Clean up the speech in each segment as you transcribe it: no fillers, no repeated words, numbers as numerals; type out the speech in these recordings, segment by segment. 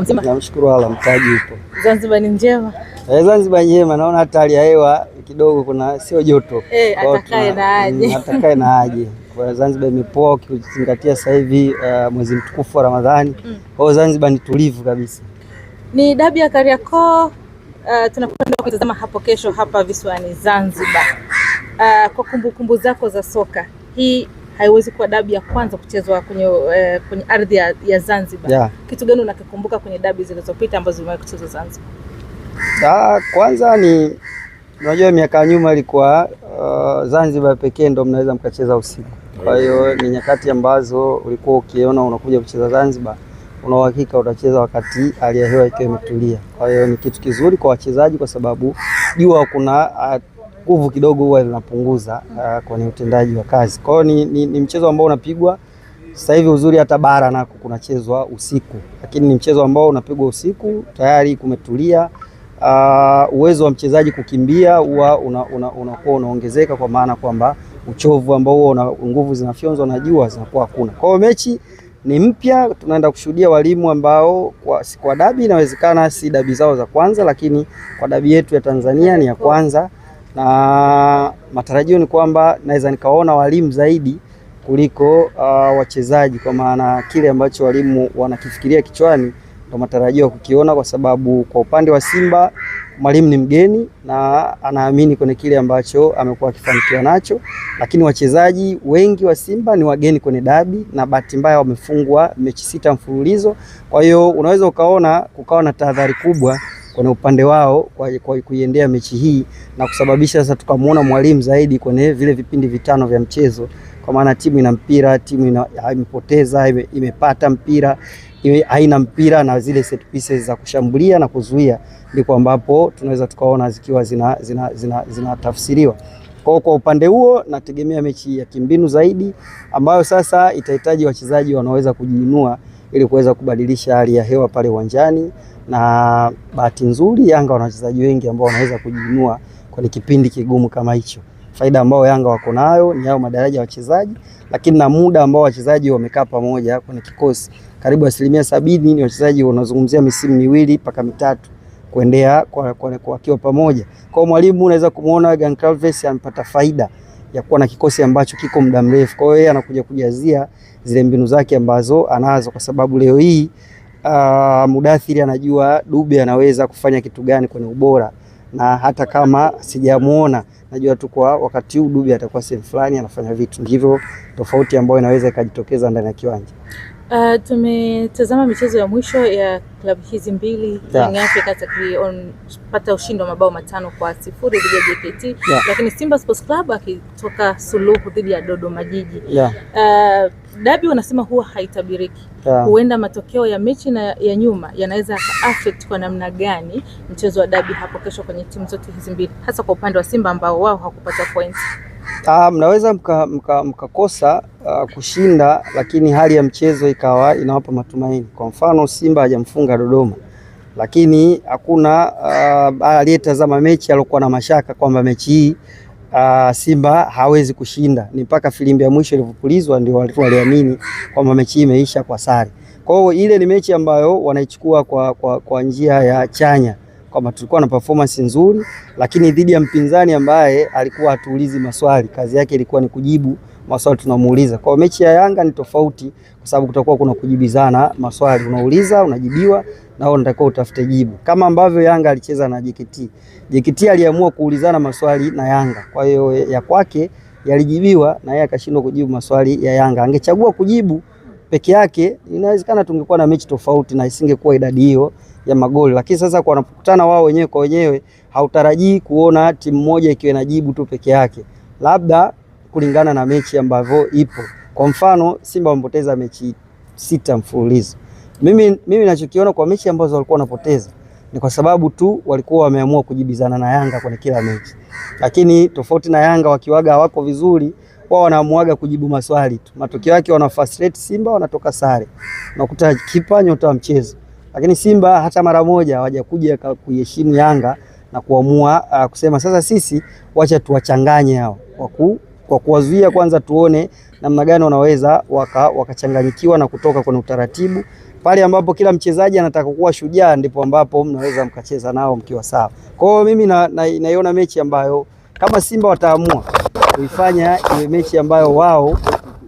Mzima? Namshukuru Allah, mtaji upo. Zanzibar ni njema? Zanzibar njema, naona hata hali ya hewa kidogo kuna sio joto. Atakaye na aje. Atakaye na aje. Kwa Zanzibar imepoa ukizingatia sasa hivi mwezi mtukufu wa Ramadhani. Kwa Zanzibar ni tulivu kabisa. Ni dabi ya Kariakoo tunakwenda kutazama hapo kesho hapa visiwani Zanzibar. Kwa kumbukumbu zako za soka, hii haiwezi kuwa dabi ya kwanza kuchezwa kwenye ardhi ya Zanzibar. Yeah. Kitu gani unakikumbuka kwenye dabi zilizopita ambazo zimewahi kuchezwa Zanzibar? Kwanza ni unajua miaka nyuma ilikuwa Zanzibar pekee ndo mnaweza mkacheza usiku. Kwa hiyo ni nyakati ambazo ulikuwa ukiona unakuja kucheza Zanzibar, una uhakika utacheza wakati hali ya hewa ikiwa imetulia. Kwa hiyo ni kitu kizuri kwa wachezaji kwa sababu jua kuna nguvu kidogo huwa linapunguza kwenye utendaji wa kazi. Kwa hiyo ni mchezo ambao unapigwa sasa hivi. Uzuri hata bara nako kunachezwa usiku, lakini ni mchezo ambao unapigwa usiku, tayari kumetulia. Uwezo wa mchezaji kukimbia huwa unakuwa unaongezeka, kwa maana kwamba uchovu ambao huwa nguvu zinafyonzwa na jua zinakuwa hakuna. Kwa hiyo mechi ni mpya, tunaenda kushuhudia walimu ambao kwa dabi inawezekana si dabi zao za kwanza, lakini kwa dabi yetu ya Tanzania ni ya kwanza, na matarajio ni kwamba naweza nikaona walimu zaidi kuliko wachezaji, kwa maana kile ambacho walimu wanakifikiria kichwani ndo matarajio kukiona, kwa sababu kwa upande wa Simba mwalimu ni mgeni na anaamini kwenye kile ambacho amekuwa akifanikiwa nacho, lakini wachezaji wengi wa Simba ni wageni kwenye dabi na bahati mbaya wamefungwa mechi 6 mfululizo. Kwa hiyo unaweza kukawa na tahadhari kubwa kwenye upande wao kwa kuiendea mechi hii na kusababisha sasa tukamuona mwalimu zaidi kwenye vile vipindi vitano vya mchezo, kwa maana timu ina mpira, timu imepoteza, imepata mpira, haina mpira, na zile set pieces za kushambulia na kuzuia ndiko ambapo tunaweza tukaona zikiwa zinatafsiriwa. Kwa upande huo nategemea mechi ya kimbinu zaidi ambayo sasa itahitaji wachezaji wanaweza kujiinua ili kuweza kubadilisha hali ya hewa pale uwanjani, na bahati nzuri Yanga wana wachezaji wengi ambao wanaweza kujiinua kwenye kipindi kigumu kama hicho. Faida ambayo Yanga wako nayo ni hao madaraja ya wachezaji, lakini na muda ambao wachezaji wamekaa pamoja kwenye kikosi karibu 70% ni wachezaji wanazungumzia misimu 2 mpaka 3 kuendea wakiwa pamoja. Kwa mwalimu unaweza kumuona Goncalves amepata faida ya kuwa na kikosi ambacho kiko muda mrefu. Kwa hiyo yeye anakuja kujazia zile mbinu zake ambazo anazo, kwa sababu leo hii Mudathiri anajua Dube anaweza kufanya kitu gani kwenye ubora, na hata kama sijamuona najua tu kwa wakati huu Dube atakuwa sehemu fulani anafanya vitu. Ndivyo tofauti ambayo inaweza ikajitokeza ndani ya kiwanja. Tumetazama michezo ya mwisho ya klabu hizi mbili, Young Africans akipata ushindi wa mabao 5-0 dhidi ya JKT, lakini Simba Sports Club akitoka suluhu dhidi ya Dodoma Jiji. Dabi wanasema huwa haitabiriki. Huenda matokeo ya mechi na ya nyuma yanaweza affect kwa namna gani mchezo wa dabi hapo kesho kwenye timu zote hizi mbili, hasa kwa upande wa Simba ambao wao hakupata points? Mnaweza mkakosa kushinda, lakini hali ya mchezo ikawa inawapa matumaini. Kwa mfano Simba hajamfunga Dodoma, lakini hakuna aliyetazama mechi aliyokuwa na mashaka kwamba mechi hii Simba hawezi kushinda. Ni mpaka filimbi ya mwisho ilipopulizwa ndio watu waliamini kwamba mechi hii imeisha kwa sare. Kwa hiyo ile ni mechi ambayo wanaichukua kwa njia ya chanya, kwamba tulikuwa na performance nzuri, lakini dhidi ya mpinzani ambaye alikuwa hatuulizi maswali, kazi yake ilikuwa ni kujibu maswali tunamuuliza. Kwa mechi ya Yanga ni tofauti, kwa sababu kutakuwa kuna kujibizana maswali, unauliza, unajibiwa, na wewe unatakiwa utafute jibu, kama ambavyo Yanga alicheza na JKT. JKT aliamua kuulizana maswali na Yanga, kwa hiyo ya kwake yalijibiwa na yeye akashindwa kujibu maswali ya Yanga. Angechagua kujibu peke yake, inawezekana tungekuwa na mechi tofauti na isingekuwa idadi hiyo ya magoli. Lakini sasa kwa wanapokutana wao wenyewe kwa wenyewe, hautarajii kuona timu moja ikiwa inajibu tu peke yake, labda kulingana na mechi ambavyo ipo. Kwa mfano Simba wamepoteza mechi 6 mfululizo. Mimi ninachokiona kwa mechi ambazo walikuwa wanapoteza ni kwa sababu tu walikuwa wameamua kujibizana na Yanga kwenye kila mechi, lakini tofauti na Yanga wakiwaga hawako vizuri, wao wanaamuaga kujibu maswali tu. Matokeo yake wana frustrate Simba, wanatoka sare, unakuta kipa nyota wa mchezo. Lakini Simba hata mara moja hawajakuja kuheshimu Yanga na kuamua kusema sasa sisi wacha tuwachanganye hao kwa kuwazuia kwanza, tuone namna gani wanaweza wakachanganyikiwa na kutoka kwenye utaratibu Pale ambapo kila mchezaji anataka kuwa shujaa ndipo ambapo mnaweza mkacheza nao mkiwa sawa. Kwa hiyo mimi naiona mechi ambayo kama Simba wataamua kuifanya iwe mechi ambayo wao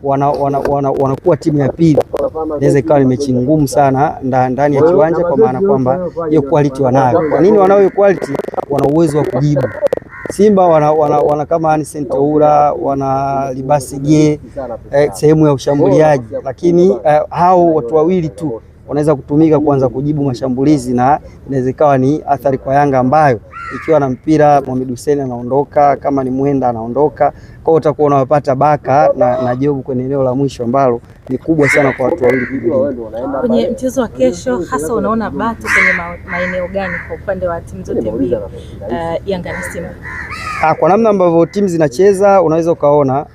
wanakuwa timu ya pili, inaweza ikawa ni mechi ngumu sana ndani ya kiwanja, kwa maana kwamba hiyo quality wanayo. Kwa nini wanao hiyo quality? Wana uwezo wa kujibu. Simba wana kama Anicent Oura, wana Libasi Gye sehemu ya ushambuliaji, lakini hao watu wawili tu wanaweza kutumika kuanza kujibu mashambulizi, na inaweza ikawa ni athari kwa Yanga ambayo ikiwa na mpira Mohamed Hussein anaondoka, kama ni Mwenda anaondoka, kwa hiyo utakuwa unawapata Baka na Jobu kwenye eneo la mwisho ambalo ni kubwa sana kwa watu wawili. Kwenye mchezo wa kesho hasa unaona bato kwenye maeneo gani kwa upande wa timu zote mbili, Yanga na Simba? Kwa namna ambavyo timu zinacheza unaweza ukaona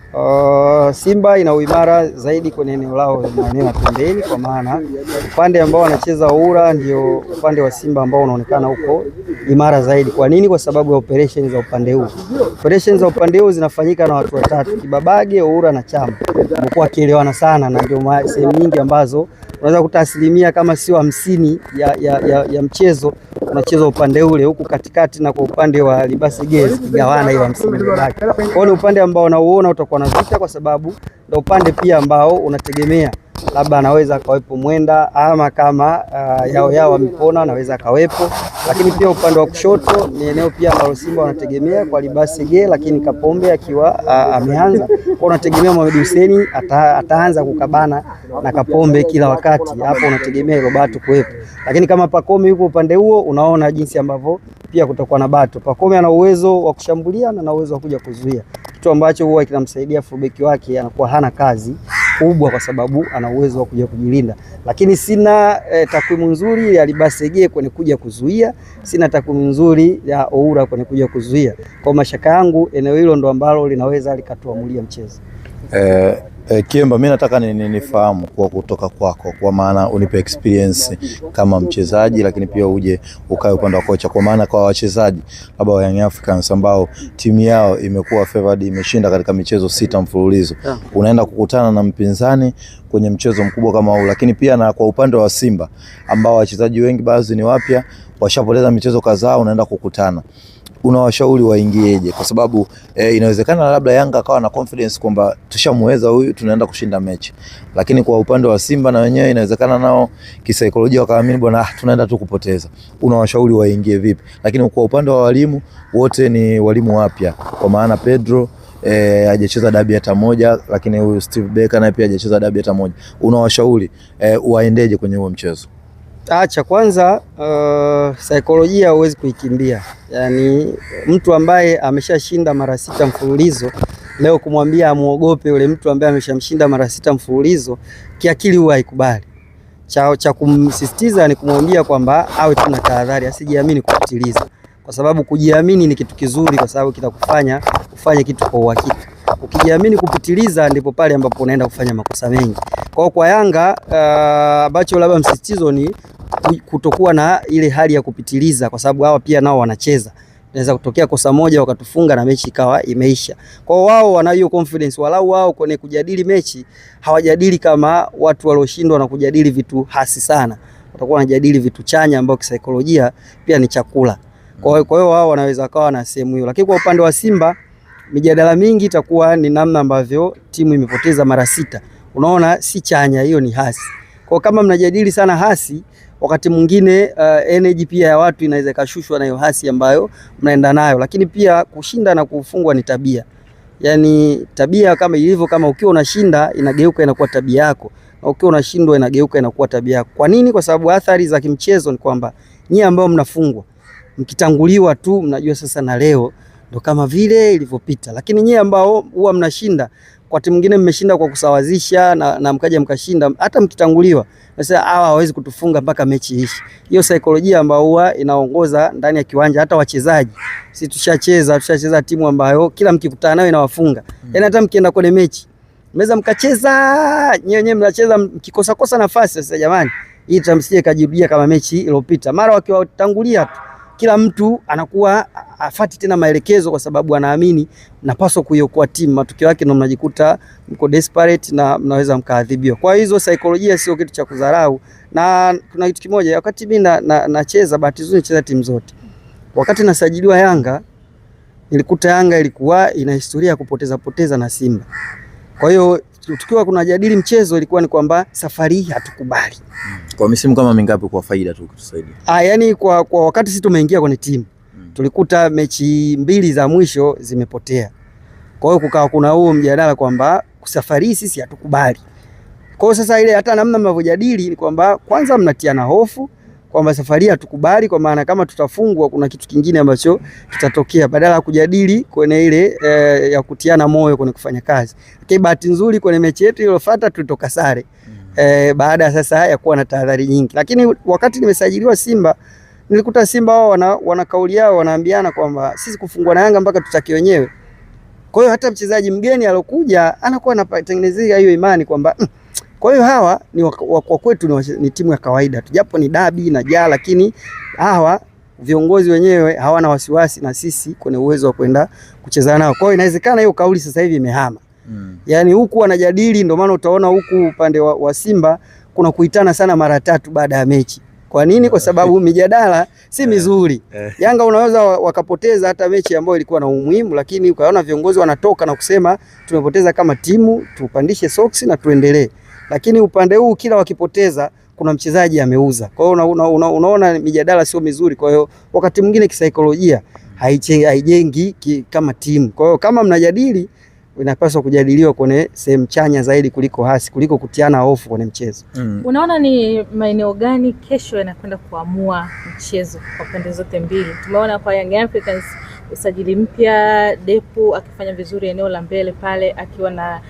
Simba ina uimara zaidi kwenye eneo lao maeneo ya pembeni, kwa maana upande ambao wanacheza Oura ndio upande wa Simba ambao unaonekana huko imara zaidi. Kwa nini? Kwa sababu ya operations za upande huu. Operations za upande huu zinafanyika na watu watatu, Kibabage, Oura na Chama. Wamekuwa wakielewana sana, na ndio sehemu nyingi ambazo unaweza kuta asilimia kama sio 50 ya mchezo unacheza upande ule, huku katikati na kwa upande wa Libasi Gye kigawana hiyo 50 baki. Kwa hiyo ni upande ambao unauona utakuwa na vita, kwa sababu ndio upande pia ambao unategemea labda anaweza akawepo Mwenda, ama kama yao wamepona anaweza akawepo, lakini pia upande wa kushoto ni eneo pia ambalo Simba wanategemea kwa Libasi Gye, lakini Kapombe akiwa ameanza, kwa unategemea Mohamed Hussein ataanza kukabana na Kapombe kila wakati, hapo unategemea hilo bato kuwepo. Lakini kama Pacome yuko upande huo, unaona jinsi ambavyo pia kutakuwa na bato. Pacome ana uwezo wa kushambulia na ana uwezo wa kuja kuzuia, kitu ambacho huwa kinamsaidia fullback wake anakuwa hana kazi kubwa, kwa sababu ana uwezo wa kuja kujilinda. Lakini sina takwimu nzuri ya Libasi Gye kwenye kuja kuzuia, sina takwimu nzuri ya Oura kwenye kuja kuzuia. Kwa mashaka yangu eneo hilo ndo ambalo linaweza likatuamulia mchezo. Kiemba, mimi nataka nifahamu kwa kutoka kwako, kwa maana unipe experience kama mchezaji, lakini pia uje ukae upande wa kocha, kwa maana kwa wachezaji labda wa Young Africans ambao timu yao imekuwa favored, imeshinda katika michezo 6 mfululizo, unaenda kukutana na mpinzani kwenye mchezo mkubwa kama huu. Lakini pia na kwa upande wa Simba ambao wachezaji wengi baadhi ni wapya, washapoteza michezo kadhaa, unaenda kukutana, unawashauri waingieje? Kwa sababu inawezekana labda Yanga akawa na confidence kwamba tushamweza huyu, tunaenda kushinda mechi, lakini kwa upande wa Simba na wenyewe inawezekana nao kisaikolojia wakaamini bwana, tunaenda tu kupoteza. Unawashauri waingie vipi? Lakini kwa upande wa walimu, wote ni walimu wapya, kwa maana Pedro hajacheza dabi hata moja, lakini huyu Steve Becker naye pia hajacheza dabi hata moja. Unawashauri waendeje kwenye huo mchezo? Cha kwanza saikolojia huwezi kuikimbia. Yaani mtu ambaye ameshashinda mara 6 mfululizo leo kumwambia amuogope yule mtu ambaye ameshamshinda mara 6 mfululizo, kiakili huwa haikubali. Cha kumsisitiza ni kumwambia kwamba awe tuna tahadhari, asijiamini kupitiliza, kwa sababu kujiamini ni kitu kizuri, kwa sababu kitakufanya ufanye kitu kwa uhakika. Ukijiamini kupitiliza ndipo pale ambapo unaenda kufanya makosa mengi. Kwa Yanga ambacho labda msisitizo ni kutokuwa na ile hali ya kupitiliza, kwa sababu hawa pia nao wanacheza. Inaweza kutokea kosa moja wakatufunga na mechi ikawa imeisha. Kwa wao wana hiyo confidence, walau wao kwenye kujadili mechi hawajadili kama watu walioshindwa na kujadili vitu hasi sana. Watakuwa wanajadili vitu chanya ambao kisaikolojia pia ni chakula. Kwa hiyo wao wanaweza kawa na sehemu hiyo. Lakini kwa upande wa Simba mijadala mingi itakuwa ni namna ambavyo timu imepoteza mara 6. Unaona si chanya, hiyo ni hasi. Kwa kama mnajadili sana hasi, wakati mwingine energy pia ya watu inaweza kashushwa na hiyo hasi ambayo mnaenda nayo. Lakini pia kushinda na kufungwa ni tabia. Yaani tabia kama ilivyo, kama ukiwa unashinda inageuka inakuwa tabia yako, na ukiwa unashindwa inageuka inakuwa tabia yako. Kwa nini? Kwa sababu athari za kimchezo ni kwamba nyinyi ambao mnafungwa mkitanguliwa tu mnajua sasa na leo ndo kama vile ilivyopita. Lakini nyinyi ambao huwa mnashinda, kwa timu nyingine mmeshinda kwa kusawazisha na mkaja mkashinda, hata mkitanguliwa sasa hawa hawezi kutufunga mpaka mechi ishi. Hiyo saikolojia ambayo huwa inaongoza ndani ya kiwanja. Hata wachezaji sisi tushacheza timu ambayo kila mkikutana nayo inawafunga. Yaani hata mkienda kwenye mechi mnaweza mkacheza nyenyewe, mnacheza mkikosa nafasi. Sasa jamani, hii tamsije kajirudia kama mechi iliyopita. Mara wakiwatangulia tu kila mtu anakuwa afati tena maelekezo, kwa sababu anaamini napaswa kuiokoa timu. Matokeo yake ndio mnajikuta mko desperate na mnaweza mkaadhibiwa. Kwa hizo saikolojia sio kitu cha kudharau, Na kuna kitu kimoja, wakati mimi nacheza, bahati nzuri nicheza timu zote. Wakati nasajiliwa Yanga, nilikuta Yanga ilikuwa ina historia ya kupoteza na Simba. Kwa hiyo tukiwa kunajadili mchezo ilikuwa ni kwamba safari hii hatukubali. Kwa misimu kama mingapi kwa faida tu kutusaidia? Yani kwa wakati sisi tumeingia kwenye timu, tulikuta mechi 2 za mwisho zimepotea. Kwa hiyo kukawa kuna huo mjadala kwamba safari hii sisi hatukubali. Kwa hiyo sasa ile hata namna mnavyojadili ni kwamba kwanza mnatiana hofu kwamba safari hatukubali, kwa maana kama tutafungwa kuna kitu kingine ambacho kitatokea, badala ya kujadili kwenye ile ya kutiana moyo kwenye kufanya kazi. Lakini bahati nzuri kwenye mechi yetu iliyofuata tulitoka sare baada sasa ya kuwa na tahadhari nyingi. Lakini wakati nimesajiliwa Simba, nilikuta Simba wao wana kauli yao, wanaambiana kwamba sisi kufungwa na Yanga mpaka tutake wenyewe. Kwa hiyo hata mchezaji mgeni alokuja anakuwa anatengenezea hiyo imani kwamba kwa hiyo hawa ni kwa kwetu ni timu ya kawaida tu, japo ni dabi na jaa, lakini hawa viongozi wenyewe hawana wasiwasi na sisi kwenye uwezo wa kwenda kucheza nao. Kwa hiyo inawezekana hiyo kauli sasa hivi imehama. Yaani huku wanajadili, ndio maana utaona huku upande wa Simba kuna kuitana sana mara 3 baada ya mechi. Kwa nini? Kwa sababu mijadala si mizuri. Yanga unaweza wakapoteza hata mechi ambayo ilikuwa na umuhimu, lakini ukaona viongozi wanatoka na kusema tumepoteza kama timu, tupandishe soksi na tuendelee. Lakini upande huu kila wakipoteza kuna mchezaji ameuza. Kwa hiyo unaona mijadala sio mizuri. Kwa hiyo wakati mwingine kisaikolojia haijengi kama timu. Kwa hiyo kama mnajadili, inapaswa kujadiliwa kwenye sehemu chanya zaidi kuliko hasi, kuliko kutiana hofu kwenye mchezo. Unaona ni maeneo gani kesho yanakwenda kuamua mchezo kwa pande zote mbili? Tumeona kwa Young Africans usajili mpya, Depu akifanya vizuri eneo la mbele pale, akiwa na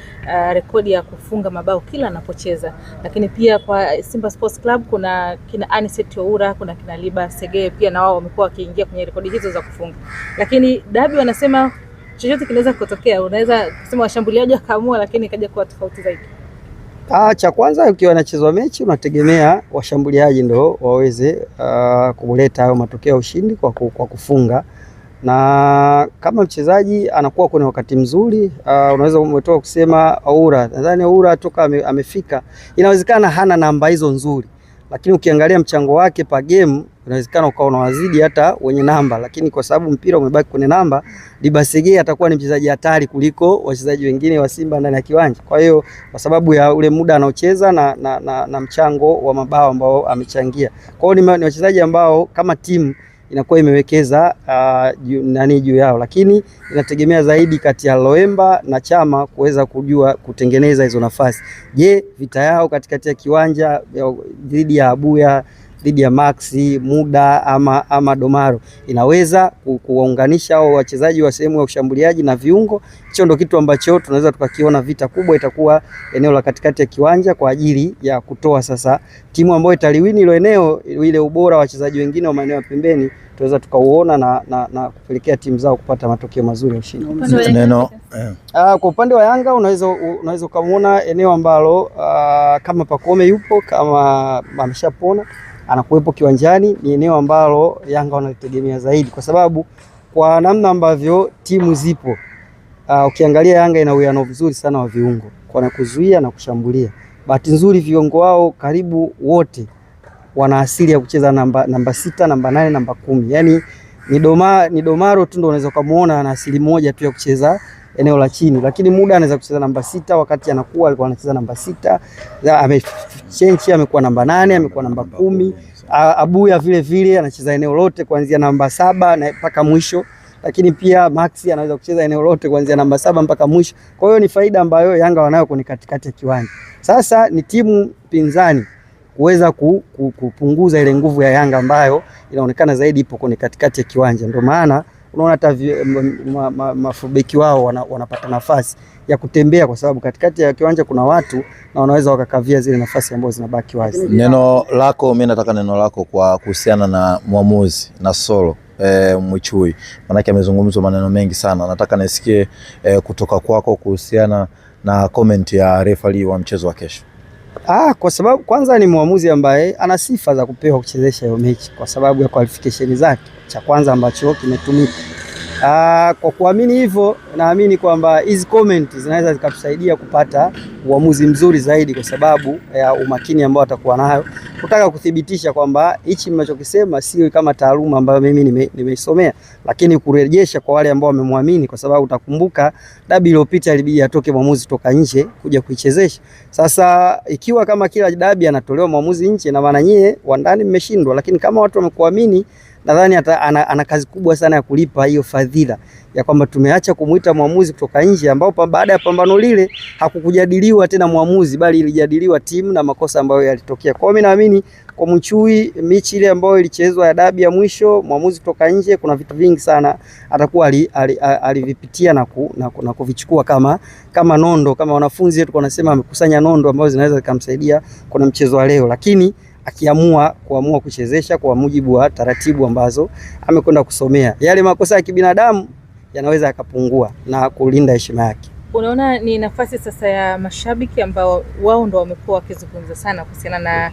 rekodi ya kufunga mabao kila anapocheza. Lakini pia kwa Simba Sports Club kuna kina Anicet Oura, kuna kina Liba Segeye pia, na wao wamekuwa wakiingia kwenye rekodi hizo za kufunga. Lakini dabi wanasema chochote kinaweza kutokea. Unaweza kusema washambuliaji wakaamua, lakini ikaja kuwa tofauti zaidi. Cha kwanza ukiwa unachezwa mechi unategemea washambuliaji ndio waweze kuleta hayo matokeo ya ushindi kwa kufunga. Na kama mchezaji anakuwa kwenye wakati mzuri, unaweza umetoka kusema Oura. Nadhani Oura toka amefika, inawezekana hana namba hizo nzuri, lakini ukiangalia mchango wake pa game inawezekana ukawa unawazidi hata wenye namba, lakini kwa sababu mpira umebaki kwenye namba, Liba Segeye atakuwa ni mchezaji hatari kuliko wachezaji wengine wa Simba ndani ya kiwanja. Kwa hiyo kwa sababu ya ule muda anaocheza na mchango wa mabao ambao amechangia. Kwa hiyo ni wachezaji ambao kama timu inakuwa imewekeza juu yao, lakini inategemea zaidi kati ya Loemba na Chama kuweza kujua kutengeneza hizo nafasi. Je, vita yao katikati ya kiwanja dhidi ya Abuya, dhidi ya Maxi, Muda ama Domaro inaweza kuwaunganisha hao wachezaji wa sehemu ya ushambuliaji na viungo? Hicho ndio kitu ambacho tunaweza tukakiona vita kubwa itakuwa eneo la katikati ya kiwanja kwa ajili ya kutoa sasa timu ambayo italiwini ile eneo, ile ubora wa wachezaji wengine wa maeneo ya pembeni tunaweza tukauona na kupelekea timu zao kupata matokeo mazuri ya ushindi. Kwa upande wa Yanga unaweza kumuona eneo ambalo kama Pacome yupo, kama ameshapona anakuwepo kiwanjani, ni eneo ambalo Yanga wanalitegemea zaidi, kwa sababu kwa namna ambavyo timu zipo, ukiangalia Yanga ina uwiano mzuri sana wa viungo kwa kuzuia na kushambulia. Bahati nzuri viungo wao karibu wote wana asili ya kucheza namba 6, namba 8, namba 10. Yaani ni Domaro tu ndio unaweza kumuona ana asili moja tu ya kucheza eneo la chini, lakini Muda anaweza kucheza namba 6, wakati anakuwa alikuwa anacheza namba 6, amechange amekuwa namba 8, amekuwa namba 10. Abuya vile vile anacheza eneo lote kuanzia namba 7 na mpaka mwisho, lakini pia Maxi anaweza kucheza eneo lote kuanzia namba 7 mpaka mwisho. Kwa hiyo ni faida ambayo Yanga wanayo kwenye katikati ya kiwanja. Sasa ni timu pinzani kuweza kupunguza ile nguvu ya Yanga ambayo inaonekana zaidi ipo kwenye katikati ya kiwanja. Ndio maana unaona hata mafubeki wao wanapata nafasi ya kutembea, kwa sababu katikati ya kiwanja kuna watu na wanaweza wakakavia zile nafasi ambazo zinabaki wazi. Neno lako, mimi nataka neno lako kwa kuhusiana na mwamuzi na Solo Mwichui, manake amezungumzwa maneno mengi sana. Nataka nisikie kutoka kwako kuhusiana na comment ya referee wa mchezo wa kesho. Kwa sababu kwanza ni mwamuzi ambaye ana sifa za kupewa kuchezesha hiyo mechi kwa sababu ya qualification zake, cha kwanza ambacho kimetumika. Kwa kuamini hivyo, naamini kwamba hizi comment zinaweza zikatusaidia kupata uamuzi mzuri zaidi kwa sababu ya umakini ambao atakuwa nayo kutaka kuthibitisha kwamba hichi mnachokisema sio kama taaluma ambayo mimi nimeisomea, lakini kurejesha kwa wale ambao wamemwamini, kwa sababu utakumbuka dabi iliyopita ilibidi atoke mwamuzi toka nje kuja kuichezesha. Sasa ikiwa kama kila dabi anatolewa mwamuzi nje, na maana nyie wa ndani mmeshindwa, lakini kama watu wamekuamini, nadhani ana kazi kubwa sana ya kulipa hiyo fadhila ya kwamba tumeacha kumuita mwamuzi kutoka nje, ambao baada ya pambano lile hakukujadiliwa tena mwamuzi, bali ilijadiliwa timu na makosa ambayo yalitokea. Kwa hiyo mimi naamini kwa Mchui, mechi ile ambayo ilichezwa ya dabi ya mwisho, mwamuzi kutoka nje, kuna vitu vingi sana atakuwa alivipitia na kuvichukua kama nondo, kama wanafunzi wetu wanasema amekusanya nondo ambazo zinaweza zikamsaidia kuna mchezo wa leo, lakini akiamua kuchezesha kwa mujibu wa taratibu ambazo amekwenda kusomea, yale makosa ya kibinadamu yanaweza yakapungua na kulinda heshima yake. Unaona ni nafasi sasa ya mashabiki ambao wao ndo wamekuwa wakizungumza sana kuhusiana na